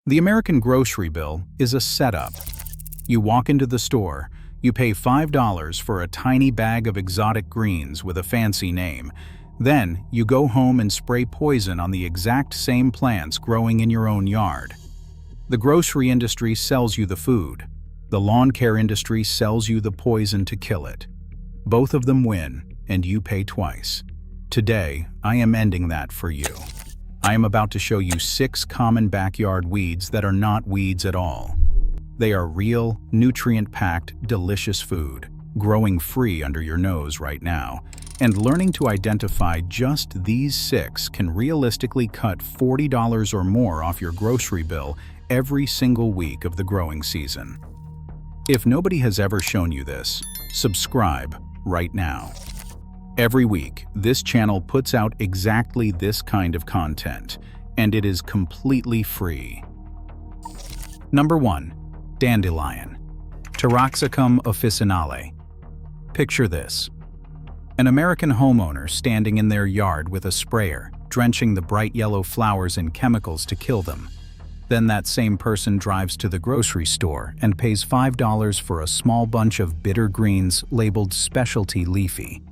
The American grocery bill is a setup. You walk into the store, you pay $5 for a tiny bag of exotic greens with a fancy name. Then, you go home and spray poison on the exact same plants growing in your own yard. The grocery industry sells you the food. The lawn care industry sells you the poison to kill it. Both of them win, and you pay twice. Today, I am ending that for you. I am about to show you 6 common backyard weeds that are not weeds at all. They are real, nutrient-packed, delicious food, growing free under your nose right now. And learning to identify just these 6 can realistically cut $40 or more off your grocery bill every single week of the growing season. If nobody has ever shown you this, subscribe right now. Every week, this channel puts out exactly this kind of content, and it is completely free. Number 1. Dandelion. Taraxacum officinale. Picture this. An American homeowner standing in their yard with a sprayer, drenching the bright yellow flowers in chemicals to kill them. Then that same person drives to the grocery store and pays $5 for a small bunch of bitter greens labeled specialty leafy.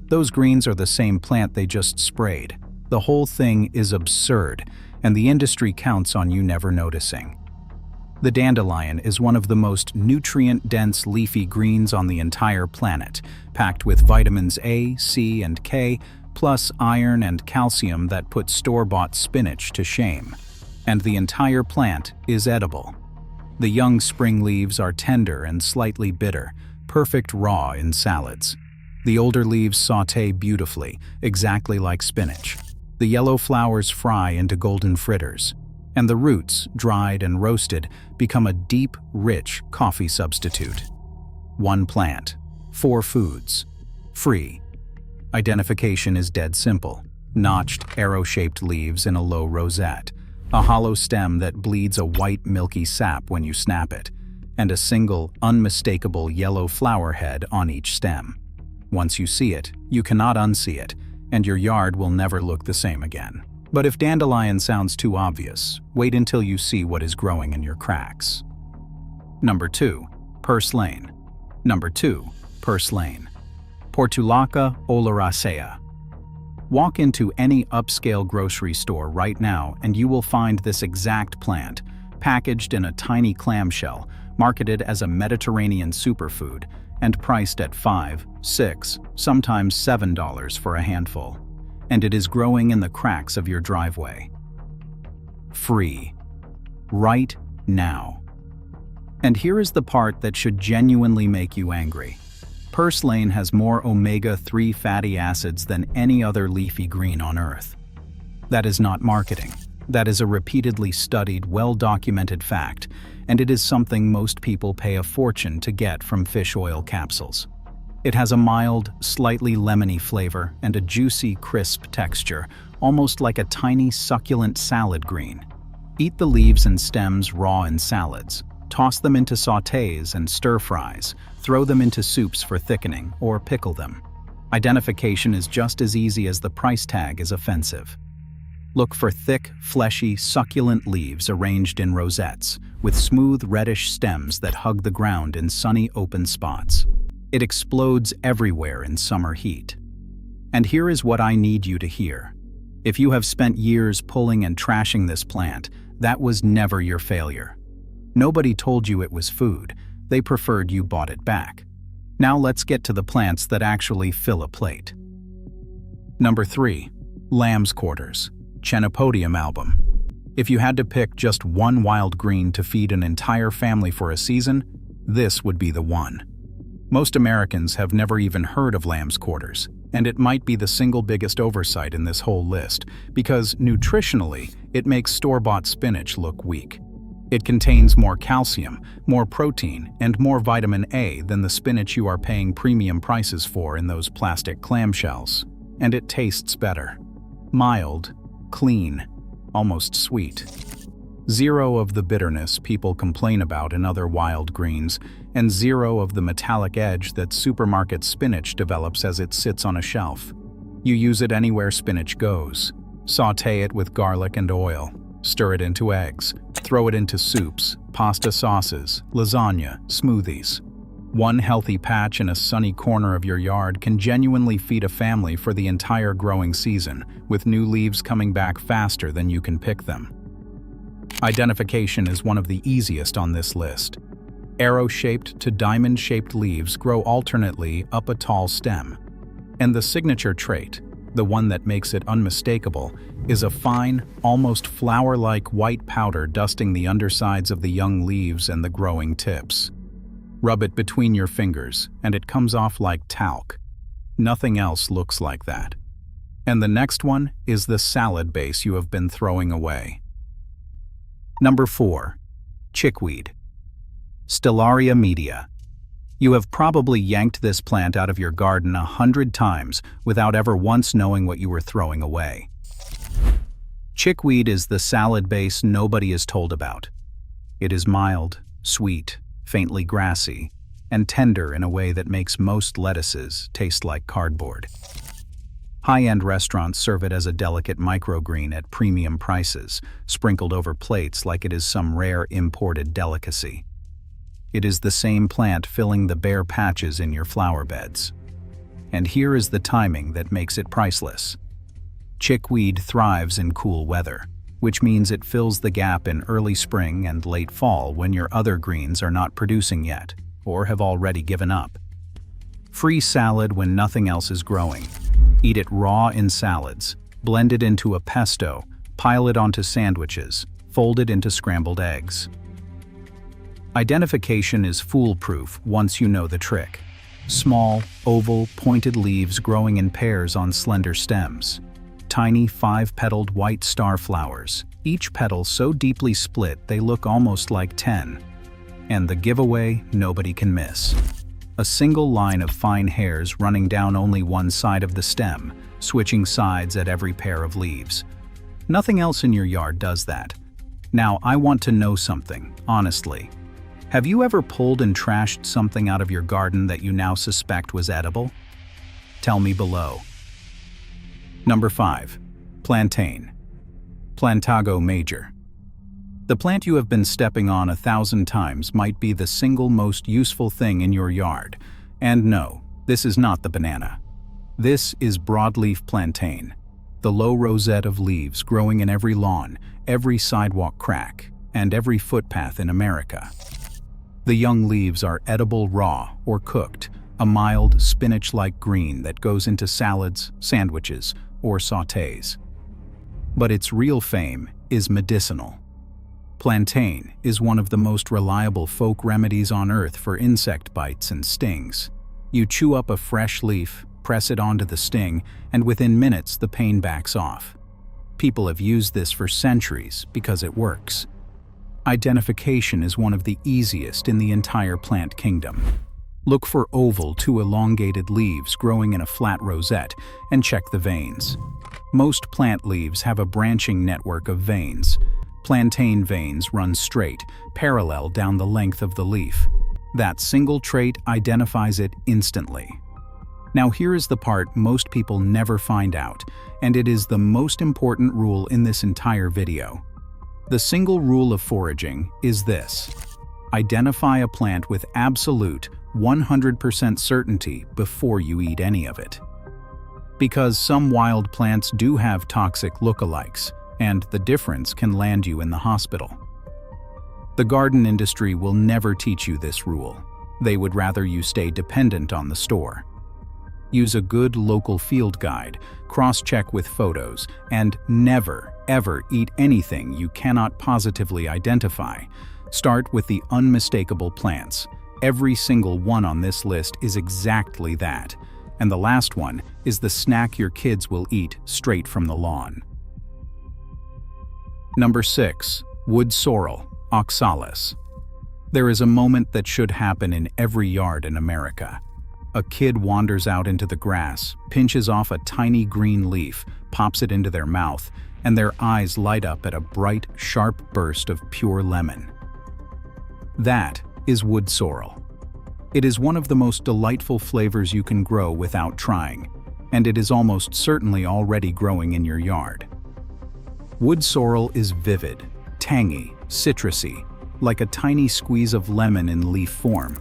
Those greens are the same plant they just sprayed. The whole thing is absurd, and the industry counts on you never noticing. The dandelion is one of the most nutrient-dense leafy greens on the entire planet, packed with vitamins A, C, and K, plus iron and calcium that put store-bought spinach to shame. And the entire plant is edible. The young spring leaves are tender and slightly bitter, perfect raw in salads. The older leaves sauté beautifully, exactly like spinach. The yellow flowers fry into golden fritters. And the roots, dried and roasted, become a deep, rich coffee substitute. 1 plant, 4 foods. Free. Identification is dead simple. Notched, arrow-shaped leaves in a low rosette. A hollow stem that bleeds a white, milky sap when you snap it. And a single, unmistakable yellow flower head on each stem. Once you see it, you cannot unsee it, and your yard will never look the same again. But if dandelion sounds too obvious, wait until you see what is growing in your cracks. Number 2. Purslane. Number 2. Purslane. Portulaca oleracea. Walk into any upscale grocery store right now and you will find this exact plant, packaged in a tiny clamshell, marketed as a Mediterranean superfood, and priced at $5, $6, sometimes $7 for a handful. And it is growing in the cracks of your driveway. Free. Right now. And here is the part that should genuinely make you angry. Purslane has more omega-3 fatty acids than any other leafy green on Earth. That is not marketing. That is a repeatedly studied, well-documented fact, and it is something most people pay a fortune to get from fish oil capsules. It has a mild, slightly lemony flavor and a juicy, crisp texture, almost like a tiny, succulent salad green. Eat the leaves and stems raw in salads. Toss them into sautés and stir-fries. Throw them into soups for thickening, or pickle them. Identification is just as easy as the price tag is offensive. Look for thick, fleshy, succulent leaves arranged in rosettes, with smooth, reddish stems that hug the ground in sunny, open spots. It explodes everywhere in summer heat. And here is what I need you to hear. If you have spent years pulling and trashing this plant, that was never your failure. Nobody told you it was food. They preferred you bought it back. Now let's get to the plants that actually fill a plate. Number 3. Lamb's quarters. Chenopodium album. If you had to pick just one wild green to feed an entire family for a season, this would be the one. Most Americans have never even heard of lamb's quarters, and it might be the single biggest oversight in this whole list, because nutritionally, it makes store-bought spinach look weak. It contains more calcium, more protein, and more vitamin A than the spinach you are paying premium prices for in those plastic clamshells. And it tastes better. Mild, clean, almost sweet. Zero of the bitterness people complain about in other wild greens, and zero of the metallic edge that supermarket spinach develops as it sits on a shelf. You use it anywhere spinach goes. Sauté it with garlic and oil. Stir it into eggs. Throw it into soups, pasta sauces, lasagna, smoothies. One healthy patch in a sunny corner of your yard can genuinely feed a family for the entire growing season, with new leaves coming back faster than you can pick them. Identification is one of the easiest on this list. Arrow-shaped to diamond-shaped leaves grow alternately up a tall stem. And the signature trait, the one that makes it unmistakable, is a fine, almost flour-like white powder dusting the undersides of the young leaves and the growing tips. Rub it between your fingers, and it comes off like talc. Nothing else looks like that. And the next one is the salad base you have been throwing away. Number 4. Chickweed. Stellaria media. You have probably yanked this plant out of your garden 100 times without ever once knowing what you were throwing away. Chickweed is the salad base nobody is told about. It is mild, sweet, faintly grassy, and tender in a way that makes most lettuces taste like cardboard. High-end restaurants serve it as a delicate microgreen at premium prices, sprinkled over plates like it is some rare imported delicacy. It is the same plant filling the bare patches in your flower beds. And here is the timing that makes it priceless. Chickweed thrives in cool weather, which means it fills the gap in early spring and late fall when your other greens are not producing yet, or have already given up. Free salad when nothing else is growing. Eat it raw in salads, blend it into a pesto, pile it onto sandwiches, fold it into scrambled eggs. Identification is foolproof once you know the trick. Small, oval, pointed leaves growing in pairs on slender stems. Tiny 5-petaled white star flowers, each petal so deeply split they look almost like 10. And the giveaway nobody can miss. A single line of fine hairs running down only one side of the stem, switching sides at every pair of leaves. Nothing else in your yard does that. Now I want to know something, honestly. Have you ever pulled and trashed something out of your garden that you now suspect was edible? Tell me below. Number 5. Plantain. Plantago major. The plant you have been stepping on 1,000 times might be the single most useful thing in your yard. And no, this is not the banana. This is broadleaf plantain, the low rosette of leaves growing in every lawn, every sidewalk crack, and every footpath in America. The young leaves are edible raw or cooked, a mild spinach-like green that goes into salads, sandwiches, or sautés. But its real fame is medicinal. Plantain is one of the most reliable folk remedies on earth for insect bites and stings. You chew up a fresh leaf, press it onto the sting, and within minutes the pain backs off. People have used this for centuries because it works. Identification is one of the easiest in the entire plant kingdom. Look for oval to elongated leaves growing in a flat rosette and check the veins. Most plant leaves have a branching network of veins. Plantain veins run straight, parallel down the length of the leaf. That single trait identifies it instantly. Now here is the part most people never find out, and it is the most important rule in this entire video. The single rule of foraging is this: identify a plant with absolute 100% certainty before you eat any of it. Because some wild plants do have toxic lookalikes, and the difference can land you in the hospital. The garden industry will never teach you this rule. They would rather you stay dependent on the store. Use a good local field guide, cross-check with photos, and never, ever eat anything you cannot positively identify. Start with the unmistakable plants. Every single one on this list is exactly that. And the last one is the snack your kids will eat straight from the lawn. Number 6. Wood sorrel, Oxalis. There is a moment that should happen in every yard in America. A kid wanders out into the grass, pinches off a tiny green leaf, pops it into their mouth, and their eyes light up at a bright, sharp burst of pure lemon. That is wood sorrel. It is one of the most delightful flavors you can grow without trying, and it is almost certainly already growing in your yard. Wood sorrel is vivid, tangy, citrusy, like a tiny squeeze of lemon in leaf form.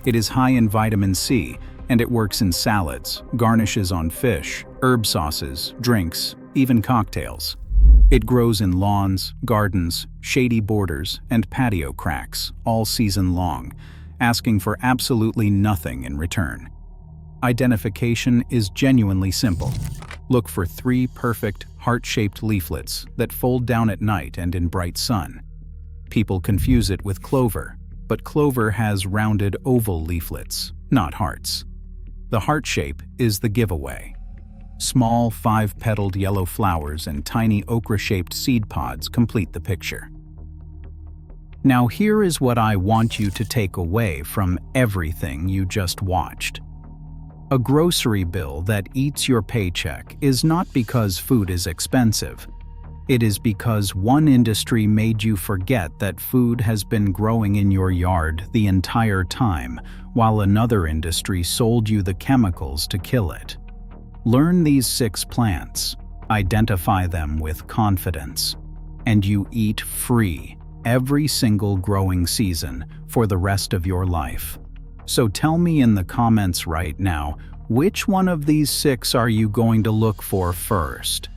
It is high in vitamin C, and it works in salads, garnishes on fish, herb sauces, drinks, even cocktails. It grows in lawns, gardens, shady borders, and patio cracks, all season long, asking for absolutely nothing in return. Identification is genuinely simple. Look for 3 perfect, heart-shaped leaflets that fold down at night and in bright sun. People confuse it with clover, but clover has rounded oval leaflets, not hearts. The heart shape is the giveaway. Small 5-petaled yellow flowers and tiny okra-shaped seed pods complete the picture. Now here is what I want you to take away from everything you just watched. A grocery bill that eats your paycheck is not because food is expensive. It is because one industry made you forget that food has been growing in your yard the entire time, while another industry sold you the chemicals to kill it. Learn these 6 plants, identify them with confidence, and you eat free every single growing season for the rest of your life. So tell me in the comments right now, which one of these 6 are you going to look for first?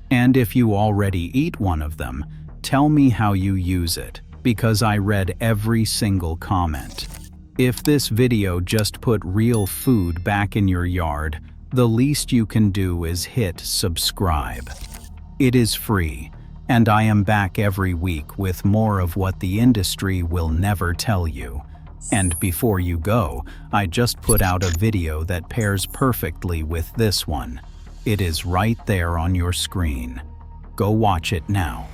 And if you already eat one of them, tell me how you use it, because I read every single comment. If this video just put real food back in your yard, the least you can do is hit subscribe. It is free, and I am back every week with more of what the industry will never tell you. And before you go, I just put out a video that pairs perfectly with this one. It is right there on your screen. Go watch it now.